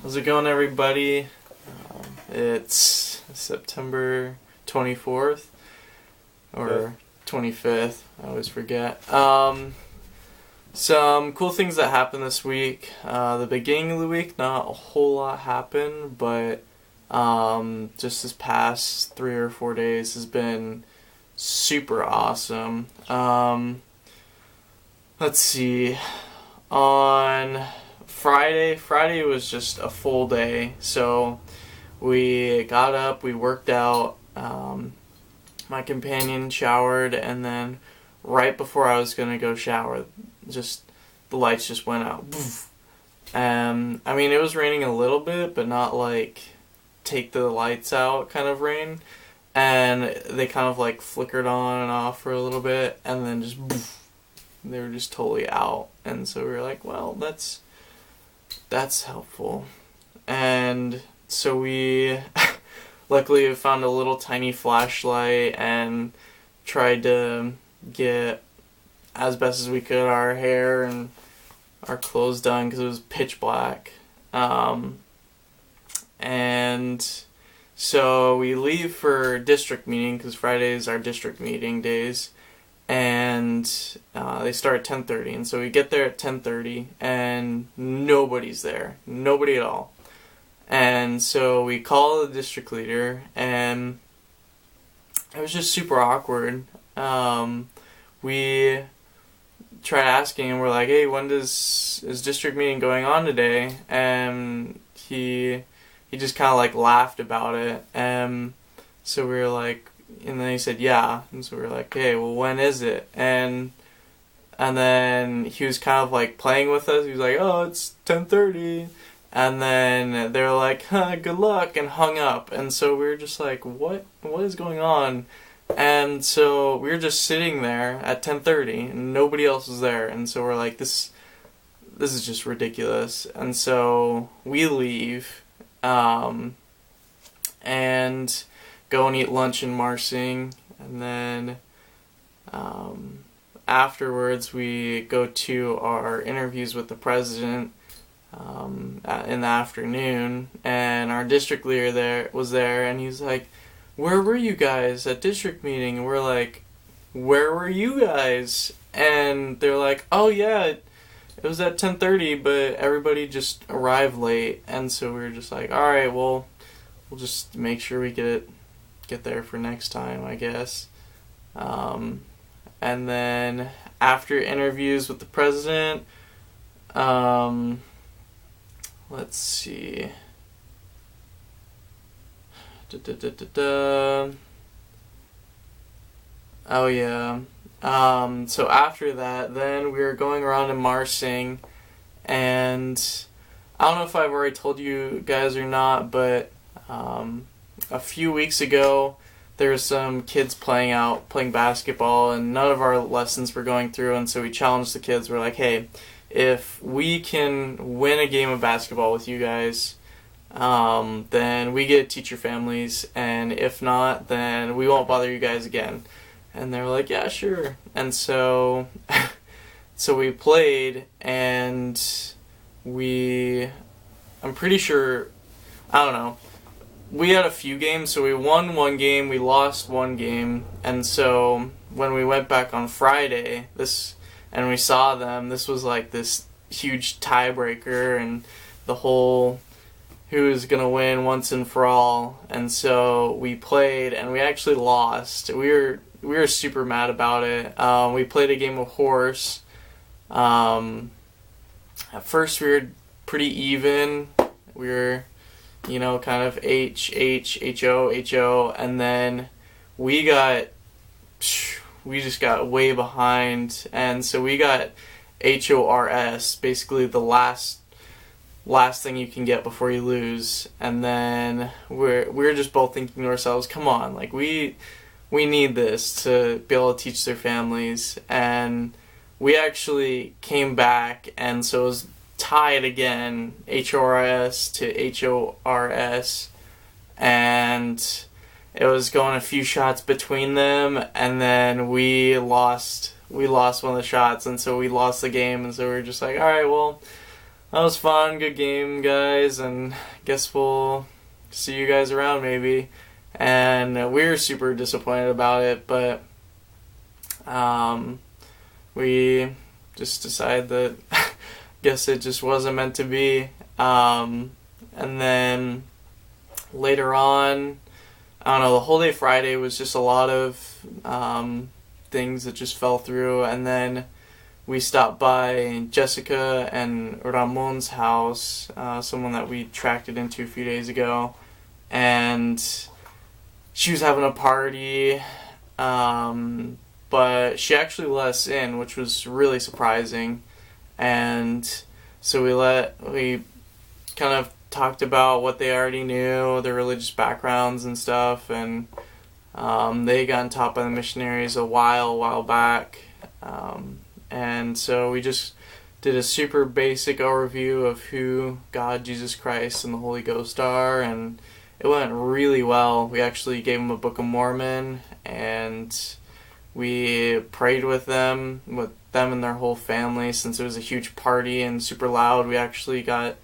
How's it going, everybody? It's September 24th or 25th. I always forget. Some cool things that happened this week. The beginning of the week, not a whole lot happened, but just this past 3 or 4 days has been super awesome. Let's see. On Friday was just a full day, so we got up, we worked out, my companion showered, and then right before I was gonna go shower, just the lights just went out. I mean, it was raining a little bit, but not like take the lights out kind of rain, and they kind of like flickered on and off for a little bit, and then just they were just totally out. And so we were like, well, that's helpful. And so we luckily found a little tiny flashlight and tried to get as best as we could our hair and our clothes done because it was pitch black. And so we leave for district meeting because Fridays are district meeting days. And they start at 10:30, and so we get there at 10:30, and nobody's there, nobody at all. And so we call the district leader, and it was just super awkward. We tried asking him, we're like, hey, is district meeting going on today? And he just kind of like laughed about it, and so we were like, and then he said, yeah. And so we were like, okay, well, when is it? And then he was kind of like playing with us. He was like, oh, it's 10:30. And then they were like, good luck, and hung up. And so we were just like, what is going on? And so we were just sitting there at 10:30, and nobody else was there. And so we're like, this is just ridiculous. And so we leave, and go and eat lunch in Marsing, and then afterwards we go to our interviews with the president in the afternoon, and our district leader was there, and he's like, where were you guys at district meeting? And we're like, where were you guys? And they're like, oh yeah, it was at 10:30, but everybody just arrived late. And so we were just like, alright, well, we'll just make sure we get there for next time, I guess. And then after interviews with the president, let's see. Oh yeah. So after that, then we were going around in Marsing, and I don't know if I've already told you guys or not, but a few weeks ago, there were some kids playing basketball, and none of our lessons were going through, and so we challenged the kids. We're like, hey, if we can win a game of basketball with you guys, then we get to teach your families, and if not, then we won't bother you guys again. And they were like, yeah, sure. And so we played, and I'm pretty sure, I don't know, we had a few games, so we won one game, we lost one game, and so when we went back on Friday, and we saw them, this was like this huge tiebreaker, and the whole who is gonna win once and for all. And so we played, and we actually lost. We were super mad about it. We played a game of horse. At first we were pretty even. We were, kind of H, H, H-O, H-O, and then we just got way behind, and so we got H-O-R-S, basically the last thing you can get before you lose. And then we're just both thinking to ourselves, come on, like we need this to be able to teach their families. And we actually came back, and so it was tied again, H-O-R-S to H-O-R-S, and it was going a few shots between them, and then we lost one of the shots, and so we lost the game. And so we were just like, alright, well, that was fun. Good game, guys, and guess we'll see you guys around maybe. And we were super disappointed about it, but we just decided that guess it just wasn't meant to be. And then later on, I don't know, the whole day Friday was just a lot of things that just fell through. And then we stopped by Jessica and Ramon's house, someone that we tracked it into a few days ago. And she was having a party, but she actually let us in, which was really surprising. And so we kind of talked about what they already knew, their religious backgrounds and stuff, and they had gotten taught by the missionaries a while back. And so we just did a super basic overview of who God, Jesus Christ, and the Holy Ghost are, and it went really well. We actually gave them a Book of Mormon, and we prayed with them and their whole family. Since it was a huge party and super loud, we actually got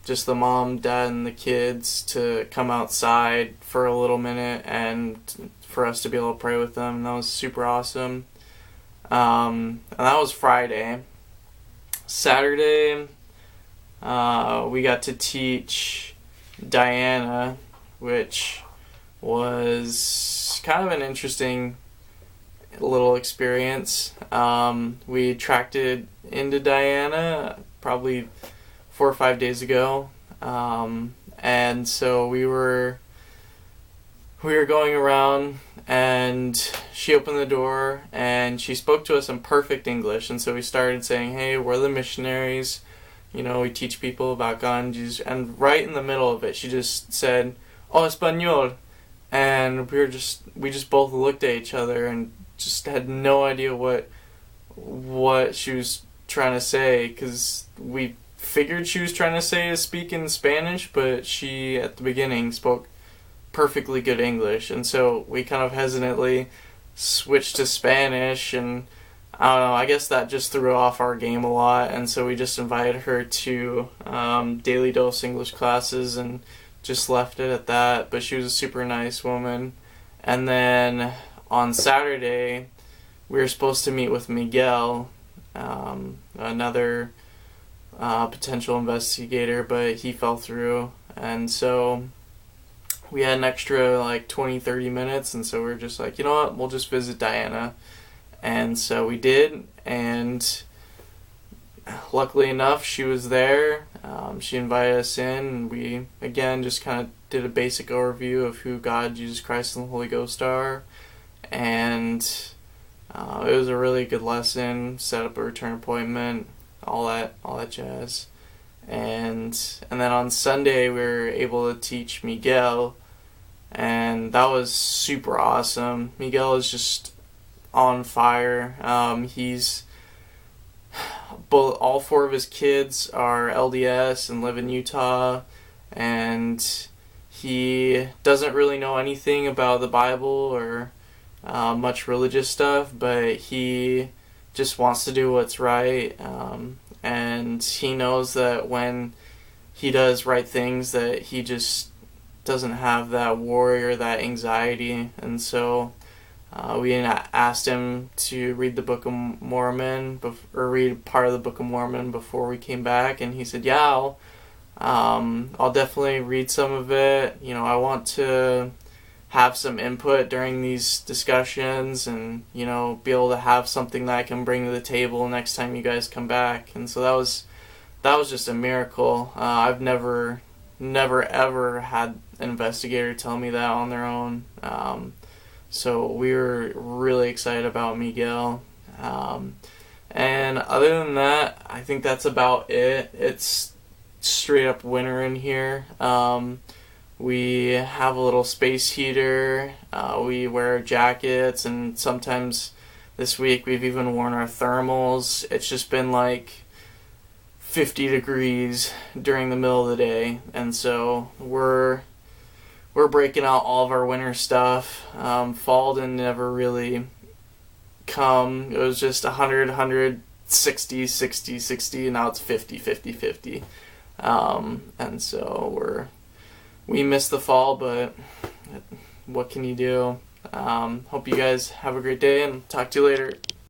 just the mom, dad, and the kids to come outside for a little minute and for us to be able to pray with them. And that was super awesome. And that was Friday. Saturday, we got to teach Diana, which was kind of an interesting little experience. We tracked it into Diana probably 4 or 5 days ago, and so we were going around, and she opened the door and she spoke to us in perfect English. And so we started saying, "Hey, we're the missionaries. We teach people about God and Jesus." And right in the middle of it, she just said, "Oh, español," and we just both looked at each other and just had no idea what she was trying to say, because we figured she was trying to speak in Spanish, but she at the beginning spoke perfectly good English, and so we kind of hesitantly switched to Spanish, and I don't know, I guess that just threw off our game a lot, and so we just invited her to Daily Dose English classes and just left it at that. But she was a super nice woman. And then on Saturday, we were supposed to meet with Miguel, another potential investigator, but he fell through, and so we had an extra 20-30 minutes, and so we were just like, you know what, we'll just visit Diana. And so we did, and luckily enough, she was there. She invited us in, and we again just kind of did a basic overview of who God, Jesus Christ, and the Holy Ghost are. And it was a really good lesson. Set up a return appointment, all that jazz. And then on Sunday we were able to teach Miguel, and that was super awesome. Miguel is just on fire. All 4 of his kids are LDS and live in Utah, and he doesn't really know anything about the Bible or much religious stuff, but he just wants to do what's right, and he knows that when he does right things, that he just doesn't have that worry or that anxiety. And so we asked him to read the Book of Mormon, or read part of the Book of Mormon before we came back, and he said, "Yeah, I'll definitely read some of it. I want to have some input during these discussions, and be able to have something that I can bring to the table next time you guys come back." And so that was just a miracle. I've never ever had an investigator tell me that on their own. So we were really excited about Miguel. And other than that, I think that's about it. It's straight up winter in here. We have a little space heater. We wear jackets, and sometimes this week we've even worn our thermals. It's just been 50 degrees during the middle of the day, and so we're breaking out all of our winter stuff. Fall didn't never really come. It was just 100, 60, 60, 60, and now it's 50, 50, 50. And so we miss the fall, but what can you do? Hope you guys have a great day, and talk to you later.